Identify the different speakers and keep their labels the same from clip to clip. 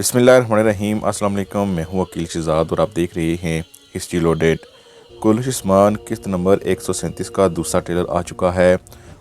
Speaker 1: बिस्मिल्लाहिर्रहमानिर्रहीम। अस्सलाम वालेकुम। मैं हूं वकील शहजाद और आप देख रहे हैं हिस्ट्री लोडेड। कुल उस्मान किस्त नंबर 137 का दूसरा ट्रेलर आ चुका है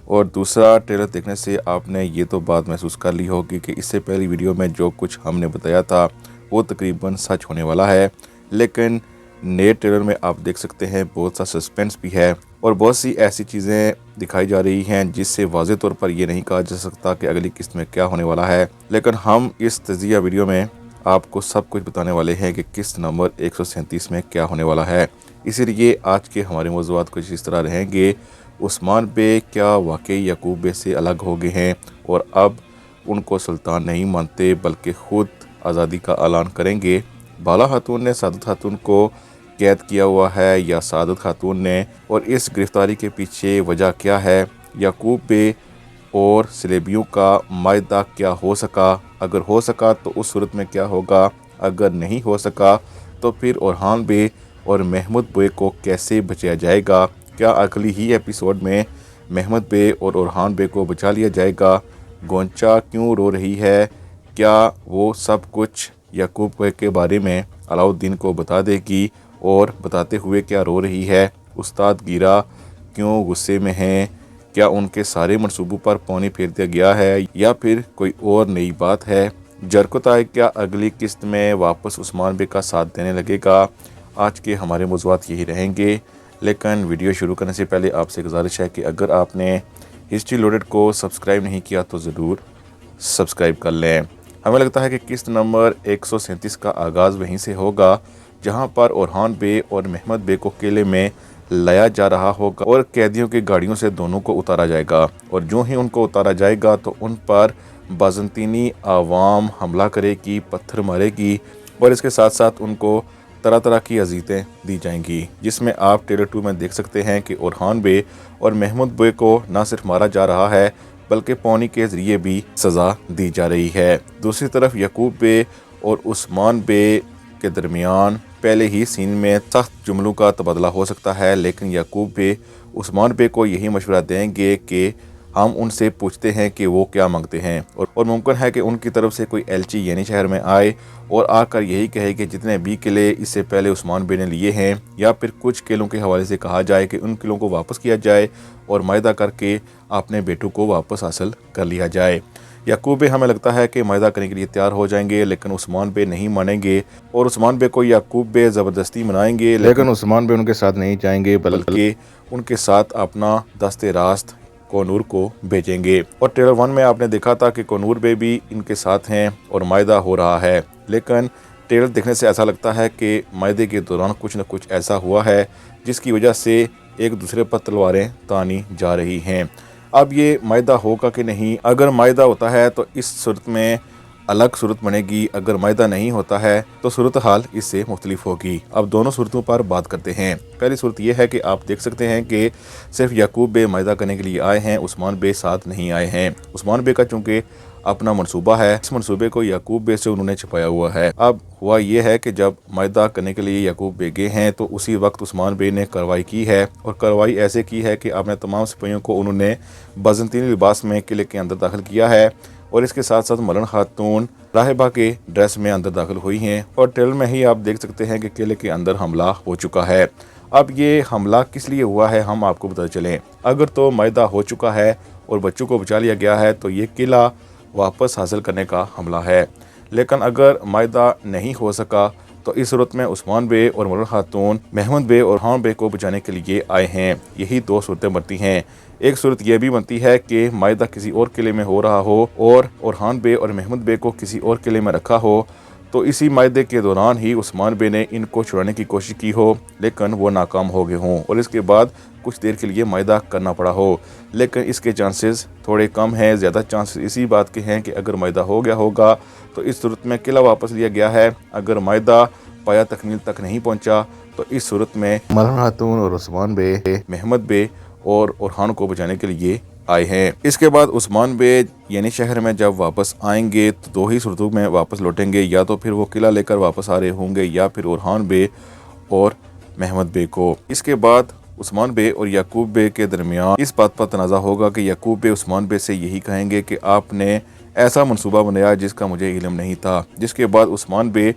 Speaker 1: और दूसरा ट्रेलर देखने से आपने ये तो बात महसूस कर ली होगी कि इससे पहली वीडियो में जो कुछ हमने बताया था वो तकरीबन सच होने वाला है, लेकिन नए ट्रेलर में आप देख सकते हैं बहुत सा सस्पेंस भी है और बहुत सी ऐसी चीज़ें दिखाई जा रही हैं जिससे वाज़े तौर पर ये नहीं कहा जा सकता कि अगली किस्त में क्या होने वाला है। लेकिन हम इस तजिया वीडियो में आपको सब कुछ बताने वाले हैं कि किस्त नंबर 137 में क्या होने वाला है। इसीलिए आज के हमारे मौज़ूआत कुछ इस तरह रहेंगे। उस्मान बे क्या वाकई याकूब बे से अलग हो गए हैं और अब उनको सुल्तान नहीं मानते बल्कि ख़ुद आज़ादी का ऐलान करेंगे? बाला खातून ने सादत खातून को कैद किया हुआ है या सादत खातून ने, और इस गिरफ्तारी के पीछे वजह क्या है? याकूब बे और सलेबियों का मायदा क्या हो सका? अगर हो सका तो उस सूरत में क्या होगा? अगर नहीं हो सका तो फिर ओरहान बे और महमूद बे को कैसे बचाया जाएगा? क्या अगली ही एपिसोड में महमूद बे और ओरहान बे को बचा लिया जाएगा? गोंचा क्यों रो रही है? क्या वो सब कुछ याकूब बे के बारे में अलाउद्दीन को बता देगी? और बताते हुए क्या रो रही है? उस्ताद गिरा क्यों गुस्से में हैं? क्या उनके सारे मंसूबों पर पानी फेर दिया गया है या फिर कोई और नई बात है? जरकोताय क्या अगली किस्त में वापस उस्मान बे का साथ देने लगेगा? आज के हमारे मौज़ूआत यही रहेंगे, लेकिन वीडियो शुरू करने से पहले आपसे गुजारिश है कि अगर आपने हिस्ट्री लोडेड को सब्सक्राइब नहीं किया तो ज़रूर सब्सक्राइब कर लें। हमें लगता है कि किस्त नंबर 137 का आगाज़ वहीं से होगा जहां पर ओरहान बे और महमूद बे को किले में लाया जा रहा होगा और कैदियों की गाड़ियों से दोनों को उतारा जाएगा। और जो ही उनको उतारा जाएगा तो उन पर बाज़ंतीनी आवाम हमला करेगी, पत्थर मारेगी और इसके साथ साथ उनको तरह तरह की अज़ीज़ें दी जाएंगी, जिसमें आप ट्रेलर 2 में देख सकते हैं कि ओरहान बे और महमूद बे को न सिर्फ मारा जा रहा है बल्कि पानी के ज़रिए भी सज़ा दी जा रही है। दूसरी तरफ याकूब बे और उस्मान बे के दरमियान पहले ही सीन में सख्त जुमलों का तबादला हो सकता है, लेकिन याकूब बे उस्मान बे को यही मशवरा देंगे कि हम उनसे पूछते हैं कि वो क्या मांगते हैं और मुमकिन है कि उनकी तरफ से कोई एलची यानी शहर में आए और आकर यही कहे कि जितने भी किले इससे पहले उस्मान बे ने लिए हैं, या फिर कुछ किलों के हवाले से कहा जाए कि उन किलों को वापस किया जाए और मायदा करके अपने बेटों को वापस हासिल कर लिया जाए। याकूब बे हमें लगता है कि मायदा करने के लिए तैयार हो जाएंगे, लेकिन उस्मान बे नहीं मानेंगे और उस्मान बे को याकूब बे ज़बरदस्ती मनाएंगे, लेकिन उस्मान बे उनके साथ नहीं जाएंगे बल्कि उनके साथ अपना दस्ते रास्त कोनूर को भेजेंगे। और ट्रेलर 1 में आपने देखा था कि कोनूर बे भी इनके साथ हैं और मायदा हो रहा है, लेकिन ट्रेलर देखने से ऐसा लगता है कि मायदे के दौरान कुछ न कुछ ऐसा हुआ है जिसकी वजह से एक दूसरे पर तलवारें तानी जा रही हैं। अब ये मायदा होगा कि नहीं? अगर मायदा होता है तो इस सूरत में अलग सूरत बनेगी, अगर मायदा नहीं होता है तो सूरत हाल इससे मुख्तलिफ होगी। अब दोनों सूरतों पर बात करते हैं। पहली सूरत यह है कि आप देख सकते हैं कि सिर्फ याकूब बे मायदा करने के लिए आए हैं, उस्मान बे साथ नहीं आए हैं। उस्मान बे का चूँकि अपना मंसूबा है, इस मंसूबे को याकूब बे से उन्होंने छिपाया हुआ है। अब हुआ ये है कि जब मायदा करने के लिए याकूब बे गए हैं तो उसी वक्त उस्मान बे ने कार्रवाई की है और कार्रवाई ऐसे की है कि अपने तमाम सिपाहियों को उन्होंने बाज़ंतीनी लिबास में किले के अंदर दाखिल किया है और इसके साथ साथ मलन खातून राहिबा के ड्रेस में अंदर दाखिल हुई हैं और ट्रेलर में ही आप देख सकते हैं कि किले के अंदर हमला हो चुका है। अब ये हमला किस लिए हुआ है हम आपको बताते चलें। अगर तो मायदा हो चुका है और बच्चों को बचा लिया गया है तो ये किला वापस हासिल करने का हमला है, लेकिन अगर मायदा नहीं हो सका तो इस सूरत में उस्मान बे और मलन खातून महमूद बे और ओरहान बे को बचाने के लिए आए हैं। यही दो सूरतें बनती हैं। एक सूरत यह भी बनती है कि मायदा किसी और किले में हो रहा हो और ओरहान बे और महमूद बे को किसी और किले में रखा हो, तो इसी मायदे के दौरान ही उस्मान बे ने इनको छुड़ाने की कोशिश की हो लेकिन वो नाकाम हो गए हों और इसके बाद कुछ देर के लिए मायदा करना पड़ा हो। लेकिन इसके चांसेस थोड़े कम हैं। ज़्यादा चांसेस इसी बात के हैं कि अगर मायदा हो गया होगा तो इस सूरत में किला वापस लिया गया है। अगर मायदा पाया तकमील तक नहीं पहुंचा तो इस सूरत में मलन खातून और उस्मान बे महमूद बे और ओरहान को बचाने के लिए आए हैं। इसके बाद उस्मान बे यानी शहर में जब वापस आएंगे तो दो ही सूरतों में वापस लौटेंगे, या तो फिर वो किला लेकर वापस आ रहे होंगे या फिर ओरहान बे और महमूद बे को। इसके बाद उस्मान बे और याकूब बे के दरमियान इस बात पर तनाज़ा होगा कि याकूब बे उस्मान बे से यही कहेंगे कि आपने ऐसा मंसूबा बनाया जिसका मुझे इल्म नहीं था। जिसके बाद उस्मान बे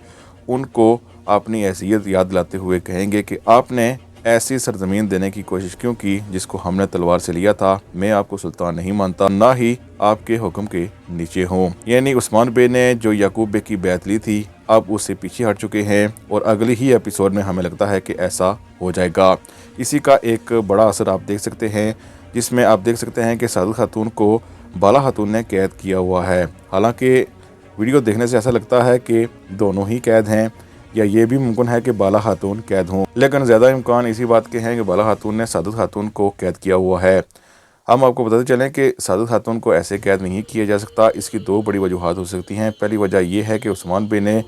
Speaker 1: उनको अपनी हैसियत याद दिलाते हुए कहेंगे कि आपने ऐसी सरजमीन देने की कोशिश क्यों की जिसको हमने तलवार से लिया था। मैं आपको सुल्तान नहीं मानता, ना ही आपके हुक्म के नीचे हूँ। यानी उस्मान बे ने जो याकूब बे की बैत ली थी अब उससे पीछे हट चुके हैं और अगले ही एपिसोड में हमें लगता है कि ऐसा हो जाएगा। इसी का एक बड़ा असर आप देख सकते हैं, जिसमें आप देख सकते हैं कि सादत खातून को बाला खातून ने कैद किया हुआ है। हालांकि वीडियो देखने से ऐसा लगता है कि दोनों ही कैद हैं, या ये भी मुमकिन है कि बाला खातून कैद हों, लेकिन ज़्यादा इम्कान इसी बात के हैं कि बाला खातून ने सादत खातून को कैद किया हुआ है। हम आपको बताते चलें कि सादत खातून को ऐसे कैद नहीं किया जा सकता। इसकी दो बड़ी वजूहात हो सकती हैं। पहली वजह यह है कि उस्मान बे ने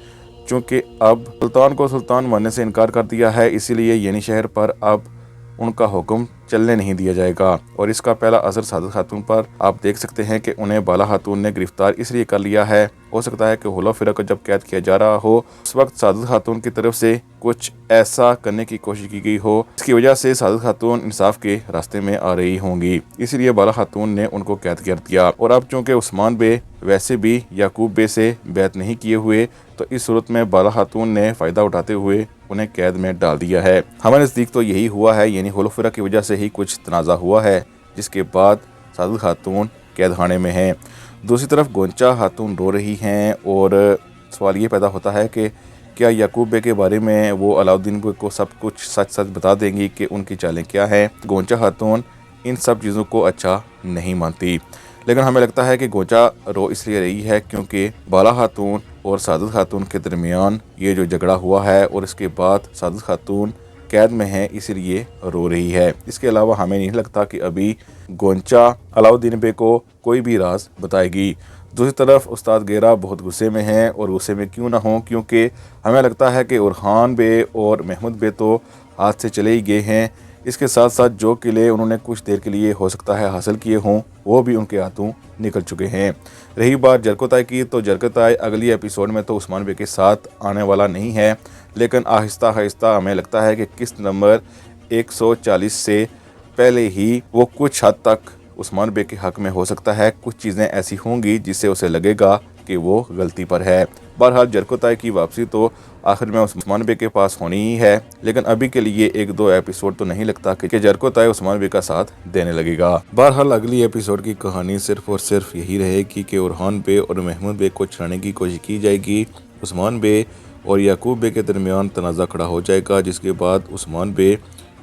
Speaker 1: चूँकि अब सुल्तान को सुल्तान मानने से इनकार कर दिया है, इसीलिए येनी शहर पर अब उनका हुक्म चलने नहीं दिया जाएगा। और इसका पहला असर सादत खातून पर आप देख सकते हैं कि उन्हें बाला खातून ने गिरफ्तार इसलिए कर लिया है। हो सकता है कि हुला फिरा को जब कैद किया जा रहा हो उस वक्त सादत खातून की तरफ से कुछ ऐसा करने की कोशिश की गई हो, इसकी वजह से सादत खातून इंसाफ के रास्ते में आ रही होंगी, इसलिए बाला खातून ने उनको कैद कर दिया। और अब चूँकि उस्मान बे वैसे भी याकूब बे से बैत नहीं किए हुए, तो इस सूरत में बाला खातून ने फ़ायदा उठाते हुए उन्हें कैद में डाल दिया है। हमारे नज़दीक तो यही हुआ है, यानी हुला फिरा की वजह से ही कुछ तनाज़ा हुआ है, जिसके बाद सादत खातून कैद खाने में हैं। दूसरी तरफ गोंचा खातून रो रही हैं और सवाल ये पैदा होता है कि क्या याकूब बे के बारे में वो अलाउद्दीन को सब कुछ सच सच बता देंगी कि उनकी चालें क्या हैं। गोंचा खातून इन सब चीज़ों को अच्छा नहीं मानती, लेकिन हमें लगता है कि गोंचा रो इसलिए रही है क्योंकि बाला खातून और सादत खातून के दरमियान ये जो झगड़ा हुआ है और इसके बाद सादत खातून कैद में है, इसलिए रो रही है। इसके अलावा हमें नहीं लगता कि अभी गोंचा अलाउद्दीन बे को कोई भी राज बताएगी। दूसरी तरफ उस्ताद गेरा बहुत गुस्से में हैं, और गुस्से में क्यों ना हो, क्योंकि हमें लगता है कि उरहान बे और महमूद बे तो हाथ से चले ही गए हैं। इसके साथ साथ जो किले उन्होंने कुछ देर के लिए हो सकता है हासिल किए हों वो भी उनके हाथों निकल चुके हैं। रही बात जरकोताई की, तो जरकोताई अगली एपिसोड में तो उस्मान बे के साथ आने वाला नहीं है, लेकिन आहिस्ता आहिस्ता हमें लगता है कि किस्त नंबर 140 से पहले ही वो कुछ हद तक उस्मान बे के हक में हो सकता है। कुछ चीज़ें ऐसी होंगी जिससे उसे लगेगा कि वो गलती पर है। बहरहाल जरकोताई की वापसी तो आखिर में उस्मान बे के पास होनी ही है, लेकिन अभी के लिए एक दो एपिसोड तो नहीं लगता कि जरकोताई उस्मान बे का साथ देने लगेगा। बहरहाल अगली एपिसोड की कहानी सिर्फ और सिर्फ यही रहेगी कि उरहान बे और महमूद बे को छुड़ाने की कोशिश की जाएगी। उस्मान बे और याकूब बे के दरमियान तनाज़ा खड़ा हो जाएगा, जिसके बाद उस्मान बे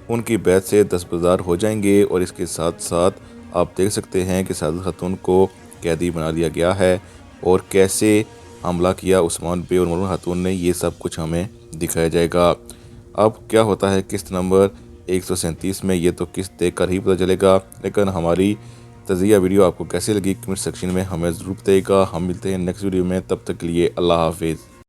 Speaker 1: उनकी बैत से दस्तबरदार हो जाएंगे। और इसके साथ साथ आप देख सकते हैं कि सादत खातून को कैदी बना लिया गया है, और कैसे हमला किया उस्मान बे और मरहूम खातून ने, ये सब कुछ हमें दिखाया जाएगा। अब क्या होता है किस्त नंबर 137 में, ये तो किस्त देख कर ही पता चलेगा। लेकिन हमारी तज़िया वीडियो आपको कैसे लगी कमेंट सेक्शन में हमें ज़रूर बताइएगा। हम मिलते हैं नेक्स्ट वीडियो में, तब तक के लिए अल्लाह हाफिज़।